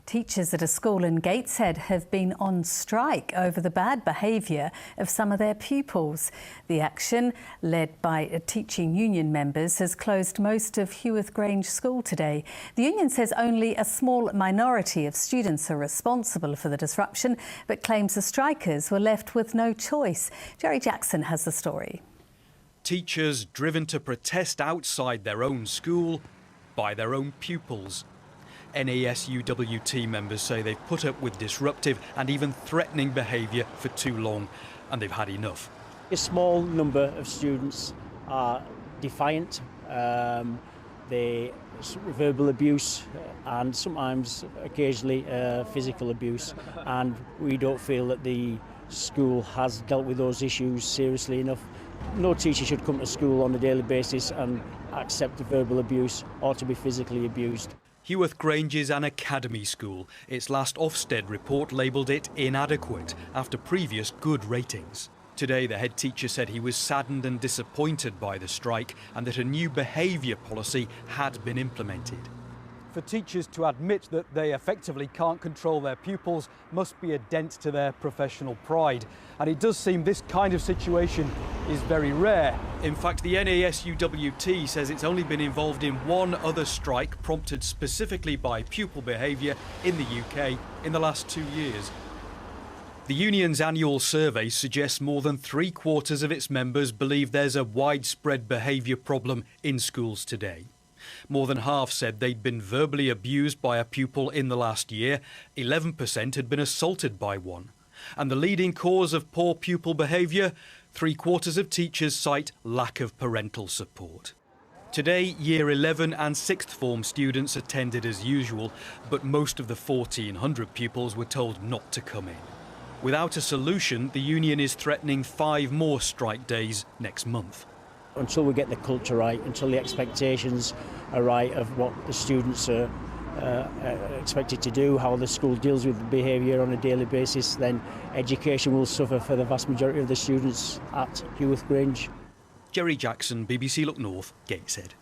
Teachers at a school in Gateshead have been on strike over the bad behaviour of some of their pupils. The action, led by teaching union members, has closed most of Heworth Grange School today. The union says only a small minority of students are responsible for the disruption, but claims the strikers were left with no choice. Jerry Jackson has the story. Teachers driven to protest outside their own school by their own pupils. NASUWT members say they've put up with disruptive and even threatening behaviour for too long, and they've had enough. A small number of students are defiant. They verbal abuse and sometimes, occasionally, physical abuse, and we don't feel that the school has dealt with those issues seriously enough. No teacher should come to school on a daily basis and accept verbal abuse or to be physically abused. Heworth Grange is an academy school. Its last Ofsted report labelled it inadequate after previous good ratings. Today, the head teacher said he was saddened and disappointed by the strike and that a new behaviour policy had been implemented. For teachers to admit that they effectively can't control their pupils must be a dent to their professional pride. And it does seem this kind of situation is very rare. In fact, the NASUWT says it's only been involved in one other strike prompted specifically by pupil behaviour in the UK in the last 2 years. The union's annual survey suggests more than 3/4 of its members believe there's a widespread behaviour problem in schools today. More than half said they'd been verbally abused by a pupil in the last year. 11% had been assaulted by one. And the leading cause of poor pupil behaviour? 3/4 of teachers cite lack of parental support. Today, Year 11 and 6th form students attended as usual, but most of the 1,400 pupils were told not to come in. Without a solution, the union is threatening 5 more strike days next month. Until we get the culture right, until the expectations are right of what the students are expected to do, how the school deals with behaviour on a daily basis, then education will suffer for the vast majority of the students at Heworth Grange. Jerry Jackson, BBC Look North, Gateshead.